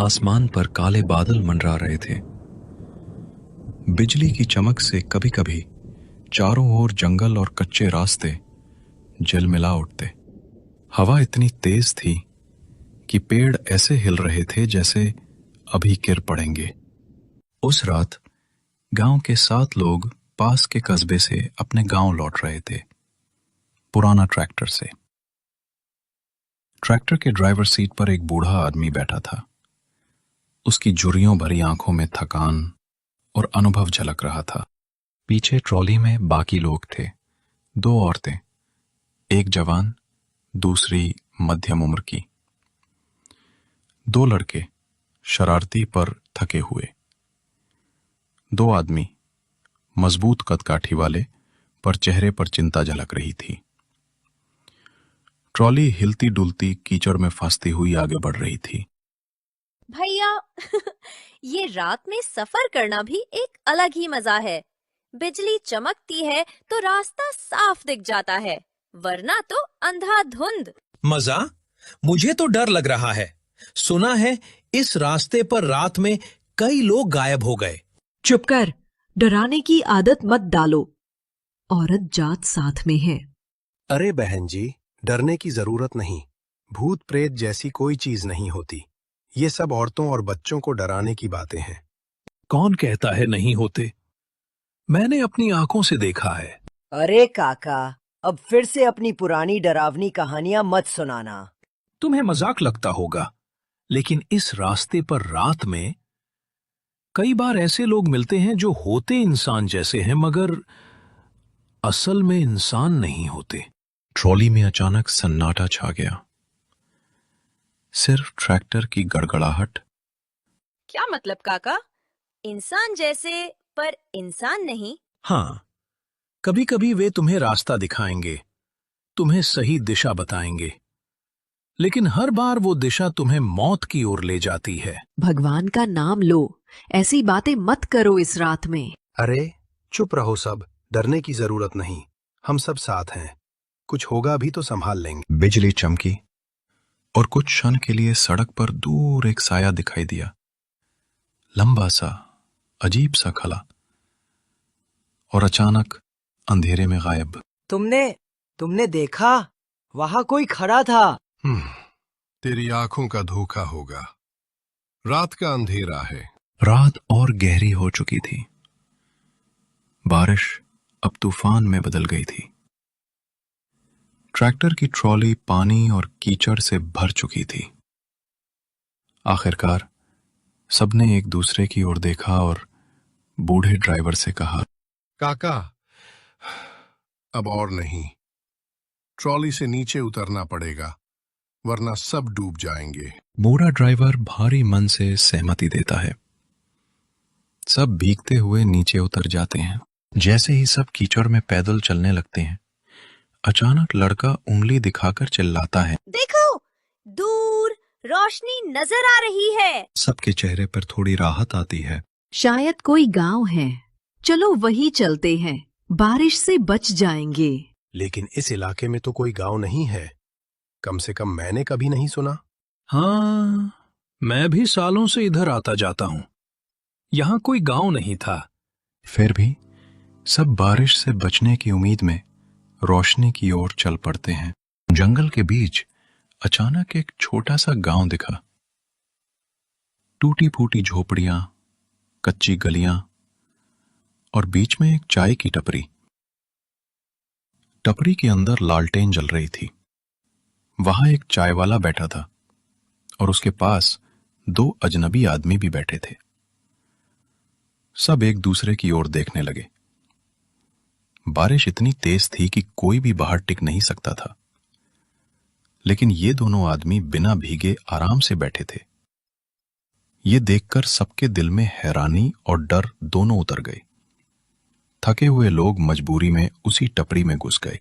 आसमान पर काले बादल मंडरा रहे थे। बिजली की चमक से कभी कभी चारों ओर जंगल और कच्चे रास्ते झिलमिला उठते। हवा इतनी तेज थी कि पेड़ ऐसे हिल रहे थे जैसे अभी गिर पड़ेंगे। उस रात गांव के 7 लोग पास के कस्बे से अपने गांव लौट रहे थे, पुराना ट्रैक्टर से। ट्रैक्टर के ड्राइवर सीट पर एक बूढ़ा आदमी बैठा था। उसकी झुर्रियों भरी आंखों में थकान और अनुभव झलक रहा था। पीछे ट्रॉली में बाकी लोग थे, 2 औरतें, एक जवान, दूसरी मध्यम उम्र की। 2 लड़के, शरारती पर थके हुए। 2 आदमी, मजबूत कदकाठी वाले, पर चेहरे पर चिंता झलक रही थी। ट्रॉली हिलती डुलती कीचड़ में फंसती हुई आगे बढ़ रही थी। भैया ये रात में सफर करना भी एक अलग ही मजा है। बिजली चमकती है तो रास्ता साफ दिख जाता है, वरना तो अंधाधुंध। मजा? मुझे तो डर लग रहा है। सुना है इस रास्ते पर रात में कई लोग गायब हो गए। चुप कर, डराने की आदत मत डालो। औरत जात साथ में है। अरे बहन जी, डरने की जरूरत नहीं। भूत प्रेत जैसी कोई चीज नहीं होती। ये सब औरतों और बच्चों को डराने की बातें हैं। कौन कहता है नहीं होते? मैंने अपनी आंखों से देखा है। अरे काका, अब फिर से अपनी पुरानी डरावनी कहानियां मत सुनाना। तुम्हें मजाक लगता होगा, लेकिन इस रास्ते पर रात में कई बार ऐसे लोग मिलते हैं जो होते इंसान जैसे हैं, मगर असल में इंसान नहीं होते। ट्रॉली में अचानक सन्नाटा छा गया। सिर्फ ट्रैक्टर की गड़गड़ाहट। क्या मतलब काका? इंसान जैसे पर इंसान नहीं? हाँ, कभी कभी वे तुम्हें रास्ता दिखाएंगे, तुम्हें सही दिशा बताएंगे, लेकिन हर बार वो दिशा तुम्हें मौत की ओर ले जाती है। भगवान का नाम लो, ऐसी बातें मत करो इस रात में। अरे चुप रहो सब, डरने की जरूरत नहीं। हम सब साथ हैं, कुछ होगा भी तो संभाल लेंगे। बिजली चमकी और कुछ क्षण के लिए सड़क पर दूर एक साया दिखाई दिया, लंबा सा, अजीब सा खला, और अचानक अंधेरे में गायब। तुमने देखा? वहां कोई खड़ा था। तेरी आंखों का धोखा होगा। रात का अंधेरा है। रात और गहरी हो चुकी थी। बारिश अब तूफान में बदल गई थी। ट्रैक्टर की ट्रॉली पानी और कीचड़ से भर चुकी थी। आखिरकार सबने एक दूसरे की ओर देखा और बूढ़े ड्राइवर से कहा, काका, अब और नहीं। ट्रॉली से नीचे उतरना पड़ेगा, वरना सब डूब जाएंगे। बूढ़ा ड्राइवर भारी मन से सहमति देता है। सब भीगते हुए नीचे उतर जाते हैं। जैसे ही सब कीचड़ में पैदल चलने लगते हैं, अचानक लड़का उंगली दिखाकर चिल्लाता है, देखो, दूर रोशनी नजर आ रही है। सबके चेहरे पर थोड़ी राहत आती है। शायद कोई गांव है, चलो वही चलते हैं, बारिश से बच जाएंगे। लेकिन इस इलाके में तो कोई गांव नहीं है। कम से कम मैंने कभी नहीं सुना। हाँ, मैं भी सालों से इधर आता जाता हूं। यहां कोई गांव नहीं था। फिर भी सब बारिश से बचने की उम्मीद में रोशनी की ओर चल पड़ते हैं। जंगल के बीच अचानक एक छोटा सा गांव दिखा। टूटी फूटी झोपड़ियां, कच्ची गलियां और बीच में एक चाय की टपरी। टपरी के अंदर लालटेन जल रही थी। वहां एक चाय वाला बैठा था और उसके पास 2 अजनबी आदमी भी बैठे थे। सब एक दूसरे की ओर देखने लगे। बारिश इतनी तेज थी कि कोई भी बाहर टिक नहीं सकता था, लेकिन ये दोनों आदमी बिना भीगे आराम से बैठे थे। ये देखकर सबके दिल में हैरानी और डर दोनों उतर गए। थके हुए लोग मजबूरी में उसी टपरी में घुस गए।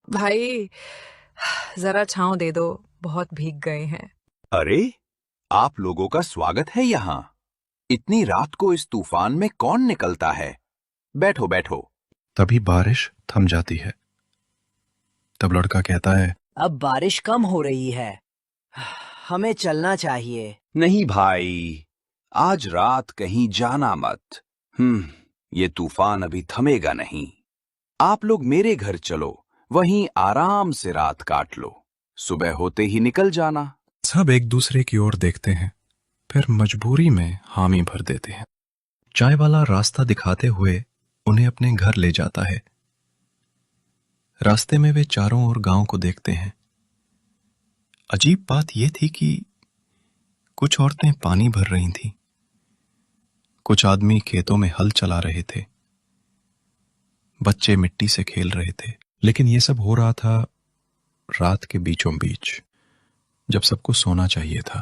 भाई, जरा छांव दे दो, बहुत भीग गए हैं। अरे, आप लोगों का स्वागत है यहाँ। इतनी रात को इस तूफान में कौन निकलता है? बैठो बैठो। तभी बारिश थम जाती है। तब लड़का कहता है, अब बारिश कम हो रही है। हमें चलना चाहिए। नहीं भाई, आज रात कहीं जाना मत। ये तूफान अभी थमेगा नहीं। आप लोग मेरे घर चलो, वहीं आराम से रात काट लो। सुबह होते ही निकल जाना। सब एक दूसरे की ओर देखते हैं, फिर मजबूरी में हामी भर देते हैं। चाय वाला रास्ता दिखाते हुए उन्हें अपने घर ले जाता है। रास्ते में वे चारों ओर गांव को देखते हैं। अजीब बात यह थी कि कुछ औरतें पानी भर रही थीं, कुछ आदमी खेतों में हल चला रहे थे, बच्चे मिट्टी से खेल रहे थे। लेकिन यह सब हो रहा था रात के बीचों बीच, जब सबको सोना चाहिए था।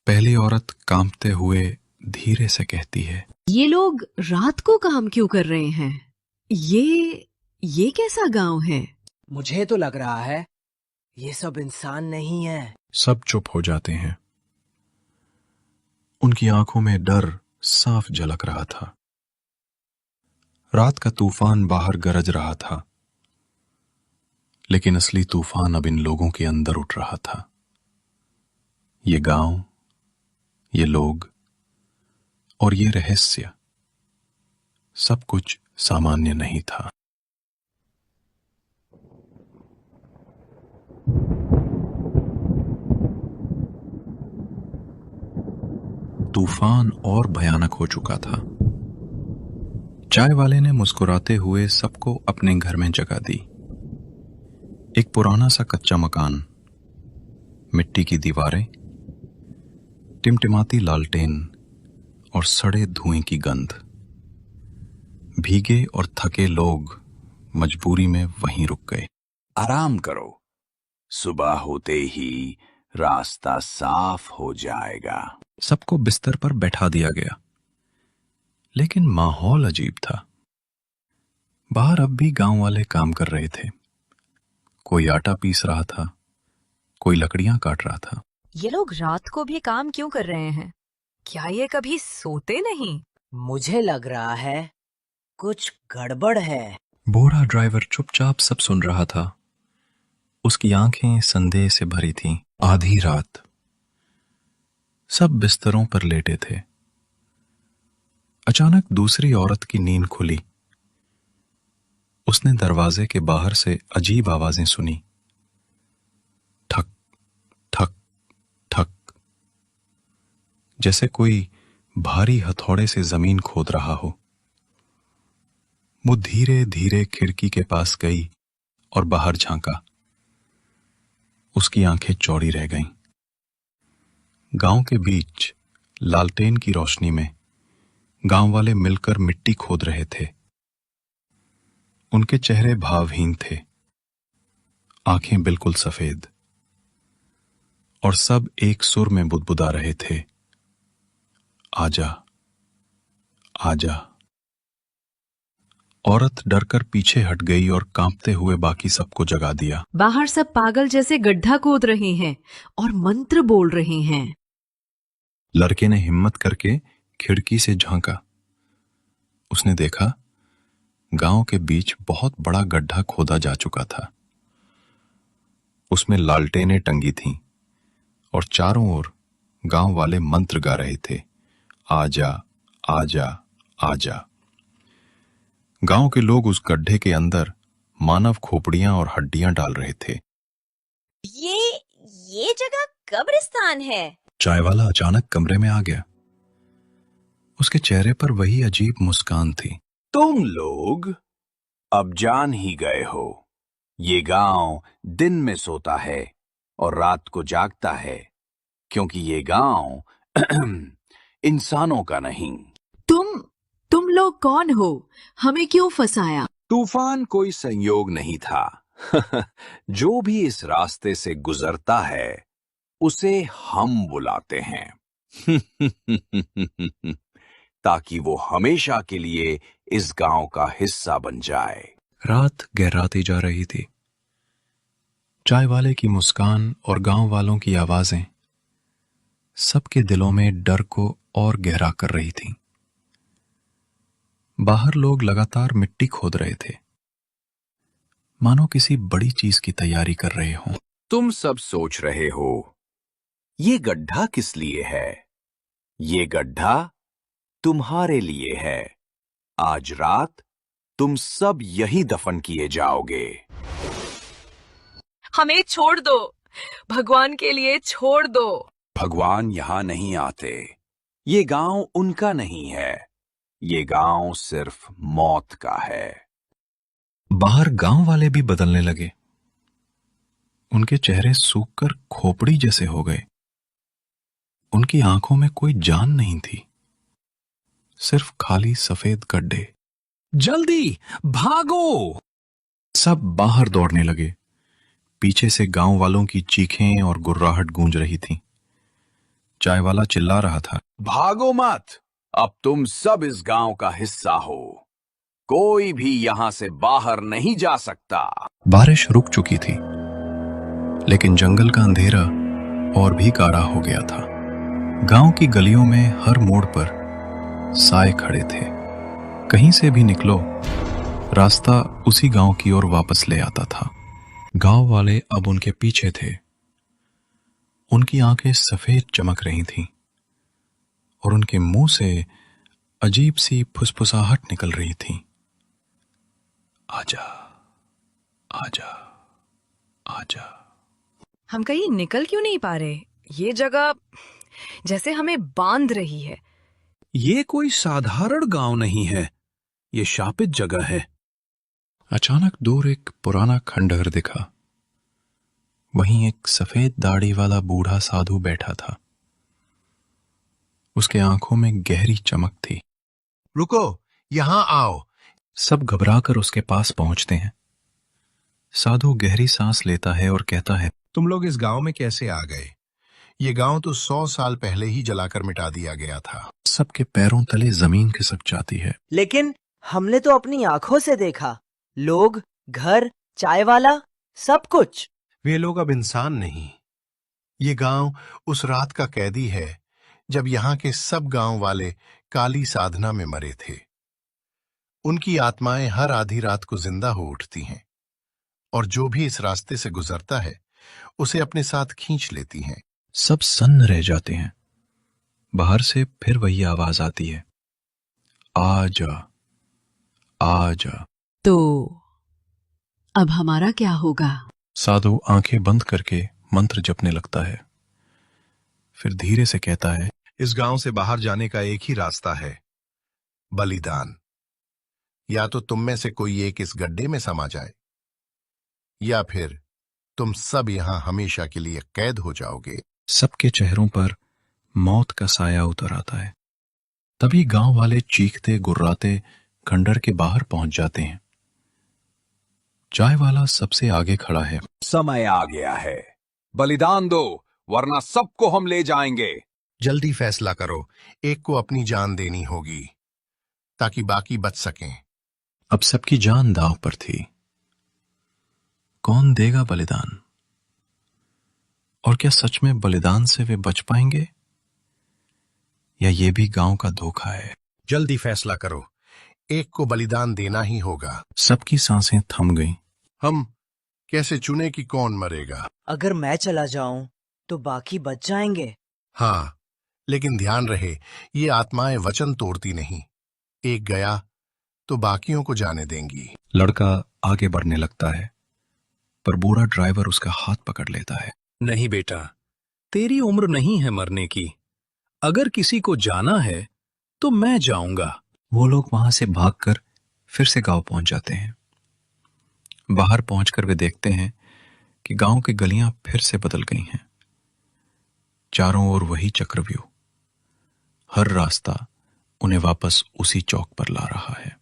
पहली औरत कांपते हुए धीरे से कहती है, ये लोग रात को काम क्यों कर रहे हैं? ये कैसा गांव है? मुझे तो लग रहा है ये सब इंसान नहीं है। सब चुप हो जाते हैं। उनकी आंखों में डर साफ झलक रहा था। रात का तूफान बाहर गरज रहा था, लेकिन असली तूफान अब इन लोगों के अंदर उठ रहा था। ये गांव, ये लोग और ये रहस्य, सब कुछ सामान्य नहीं था। तूफान और भयानक हो चुका था। चाय वाले ने मुस्कुराते हुए सबको अपने घर में जगह दी। एक पुराना सा कच्चा मकान, मिट्टी की दीवारें, टिमटिमाती लालटेन और सड़े धुएं की गंध। भीगे और थके लोग मजबूरी में वहीं रुक गए। आराम करो, सुबह होते ही रास्ता साफ हो जाएगा। सबको बिस्तर पर बैठा दिया गया, लेकिन माहौल अजीब था। बाहर अब भी गांव वाले काम कर रहे थे। कोई आटा पीस रहा था, कोई लकड़ियां काट रहा था। ये लोग रात को भी काम क्यों कर रहे हैं? क्या ये कभी सोते नहीं? मुझे लग रहा है कुछ गड़बड़ है। बूढ़ा ड्राइवर चुपचाप सब सुन रहा था। उसकी आंखें संदेह से भरी थीं। आधी रात, सब बिस्तरों पर लेटे थे। अचानक दूसरी औरत की नींद खुली। उसने दरवाजे के बाहर से अजीब आवाजें सुनी। ठक ठक ठक, जैसे कोई भारी हथौड़े से जमीन खोद रहा हो। वो धीरे धीरे खिड़की के पास गई और बाहर झांका। उसकी आंखें चौड़ी रह गईं। गांव के बीच लालटेन की रोशनी में गांव वाले मिलकर मिट्टी खोद रहे थे। उनके चेहरे भावहीन थे, आंखें बिल्कुल सफेद, और सब एक सुर में बुदबुदा रहे थे, आजा आजा। औरत डरकर पीछे हट गई और कांपते हुए बाकी सबको जगा दिया। बाहर सब पागल जैसे गड्ढा खोद रहे हैं और मंत्र बोल रहे हैं। लड़के ने हिम्मत करके खिड़की से झांका। उसने देखा गांव के बीच बहुत बड़ा गड्ढा खोदा जा चुका था। उसमें लालटेनें टंगी थीं और चारों ओर गांव वाले मंत्र गा रहे थे, आजा आजा आजा। गांव के लोग उस गड्ढे के अंदर मानव खोपड़ियां और हड्डियां डाल रहे थे। ये जगह कब्रिस्तान है। चाय वाला अचानक कमरे में आ गया। उसके चेहरे पर वही अजीब मुस्कान थी। तुम लोग अब जान ही गए हो, ये गांव दिन में सोता है और रात को जागता है, क्योंकि ये गांव इंसानों का नहीं। तुम लोग कौन हो? हमें क्यों फंसाया? तूफान कोई संयोग नहीं था। जो भी इस रास्ते से गुजरता है उसे हम बुलाते हैं। ताकि वो हमेशा के लिए इस गांव का हिस्सा बन जाए। रात गहराती जा रही थी। चाय वाले की मुस्कान और गांव वालों की आवाजें सबके दिलों में डर को और गहरा कर रही थीं। बाहर लोग लगातार मिट्टी खोद रहे थे, मानो किसी बड़ी चीज की तैयारी कर रहे हों। तुम सब सोच रहे हो ये गड्ढा किस लिए है? ये गड्ढा तुम्हारे लिए है। आज रात तुम सब यही दफन किए जाओगे। हमें छोड़ दो, भगवान के लिए छोड़ दो। भगवान यहां नहीं आते। ये गांव उनका नहीं है। ये गांव सिर्फ मौत का है। बाहर गांव वाले भी बदलने लगे। उनके चेहरे सूखकर खोपड़ी जैसे हो गए। उनकी आंखों में कोई जान नहीं थी, सिर्फ खाली सफेद गड्ढे। जल्दी भागो! सब बाहर दौड़ने लगे। पीछे से गांव वालों की चीखें और गुर्राहट गूंज रही थी। चाय वाला चिल्ला रहा था, भागो मत, अब तुम सब इस गांव का हिस्सा हो। कोई भी यहां से बाहर नहीं जा सकता। बारिश रुक चुकी थी, लेकिन जंगल का अंधेरा और भी गाढ़ा हो गया था। गांव की गलियों में हर मोड़ पर साए खड़े थे। कहीं से भी निकलो, रास्ता उसी गांव की ओर वापस ले आता था। गांव वाले अब उनके पीछे थे। उनकी आंखें सफेद चमक रही थीं और उनके मुंह से अजीब सी फुसफुसाहट निकल रही थी। आजा, आजा, आजा। हम कहीं निकल क्यों नहीं पा रहे? ये जगह जैसे हमें बांध रही है। ये कोई साधारण गांव नहीं है, ये शापित जगह है। अचानक दूर एक पुराना खंडहर दिखा। वहीं एक सफेद दाढ़ी वाला बूढ़ा साधु बैठा था। उसके आंखों में गहरी चमक थी। रुको, यहां आओ। सब घबराकर उसके पास पहुंचते हैं। साधु गहरी सांस लेता है और कहता है, तुम लोग इस गांव में कैसे आ गए? ये गांव तो 100 साल पहले ही जलाकर मिटा दिया गया था। सबके पैरों तले जमीन खिसक जाती है। लेकिन हमने तो अपनी आंखों से देखा, लोग, घर, चाय वाला, सब कुछ। वे लोग अब इंसान नहीं। ये गांव उस रात का कैदी है जब यहाँ के सब गांव वाले काली साधना में मरे थे। उनकी आत्माएं हर आधी रात को जिंदा हो उठती हैं और जो भी इस रास्ते से गुजरता है उसे अपने साथ खींच लेती हैं। सब सन्न रह जाते हैं। बाहर से फिर वही आवाज आती है, आजा, आजा। तो अब हमारा क्या होगा? साधु आंखें बंद करके मंत्र जपने लगता है। फिर धीरे से कहता है, इस गांव से बाहर जाने का एक ही रास्ता है, बलिदान। या तो तुम में से कोई एक इस गड्ढे में समा जाए, या फिर तुम सब यहां हमेशा के लिए कैद हो जाओगे। सबके चेहरों पर मौत का साया उतर आता है। तभी गांव वाले चीखते गुर्राते खंडर के बाहर पहुंच जाते हैं। चाय वाला सबसे आगे खड़ा है। समय आ गया है, बलिदान दो, वरना सबको हम ले जाएंगे। जल्दी फैसला करो, एक को अपनी जान देनी होगी ताकि बाकी बच सकें। अब सबकी जान दांव पर थी। कौन देगा बलिदान? और क्या सच में बलिदान से वे बच पाएंगे, या ये भी गांव का धोखा है? जल्दी फैसला करो, एक को बलिदान देना ही होगा। सबकी सांसें थम गईं। हम कैसे चुने कि कौन मरेगा? अगर मैं चला जाऊं तो बाकी बच जाएंगे। हाँ, लेकिन ध्यान रहे, ये आत्माएं वचन तोड़ती नहीं। एक गया तो बाकियों को जाने देंगी। लड़का आगे बढ़ने लगता है, पर बूढ़ा ड्राइवर उसका हाथ पकड़ लेता है। नहीं बेटा, तेरी उम्र नहीं है मरने की। अगर किसी को जाना है तो मैं जाऊंगा। वो लोग वहां से भागकर फिर से गांव पहुंच जाते हैं। बाहर पहुंचकर वे देखते हैं कि गांव की गलियां फिर से बदल गई हैं। चारों ओर वही चक्रव्यूह। हर रास्ता उन्हें वापस उसी चौक पर ला रहा है।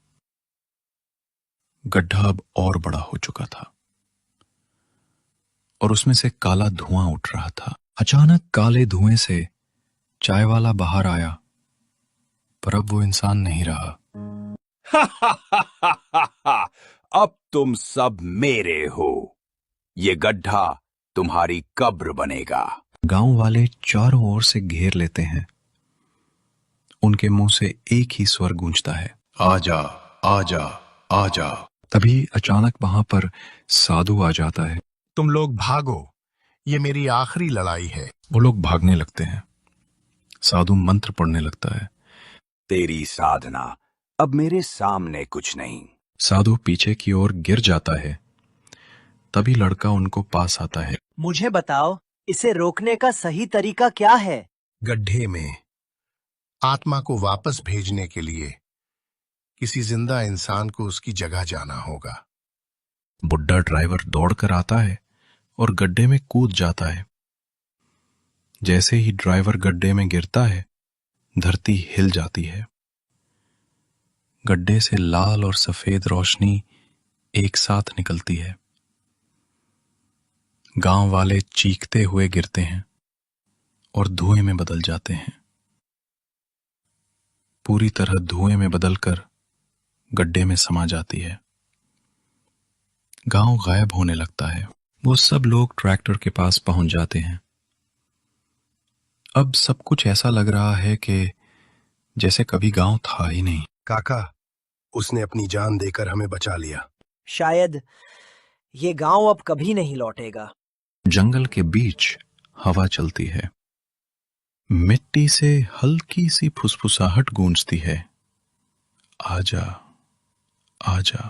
गड्ढा अब और बड़ा हो चुका था और उसमें से काला धुआं उठ रहा था। अचानक काले धुएं से चाय वाला बाहर आया, पर अब वो इंसान नहीं रहा। अब तुम सब मेरे हो। ये गड्ढा तुम्हारी कब्र बनेगा। गांव वाले चारों ओर से घेर लेते हैं। उनके मुंह से एक ही स्वर गूंजता है, आजा, आजा, आजा। तभी अचानक वहां पर साधु आ जाता है। तुम लोग भागो, ये मेरी आखिरी लड़ाई है। वो लोग भागने लगते हैं। साधु मंत्र पढ़ने लगता है। तेरी साधना अब मेरे सामने कुछ नहीं। साधु पीछे की ओर गिर जाता है। तभी लड़का उनको पास आता है। मुझे बताओ, इसे रोकने का सही तरीका क्या है? गड्ढे में आत्मा को वापस भेजने के लिए किसी जिंदा इंसान को उसकी जगह जाना होगा। बुढ़ा ड्राइवर दौड़कर आता है और गड्ढे में कूद जाता है। जैसे ही ड्राइवर गड्ढे में गिरता है, धरती हिल जाती है। गड्ढे से लाल और सफेद रोशनी एक साथ निकलती है। गांव वाले चीखते हुए गिरते हैं और धुएं में बदल जाते हैं। पूरी तरह धुएं में बदलकर गड्ढे में समा जाती है। गांव गायब होने लगता है। वो सब लोग ट्रैक्टर के पास पहुंच जाते हैं। अब सब कुछ ऐसा लग रहा है कि जैसे कभी गांव था ही नहीं। काका, उसने अपनी जान देकर हमें बचा लिया। शायद ये गांव अब कभी नहीं लौटेगा। जंगल के बीच हवा चलती है। मिट्टी से हल्की सी फुसफुसाहट गूंजती है। आजा, आजा।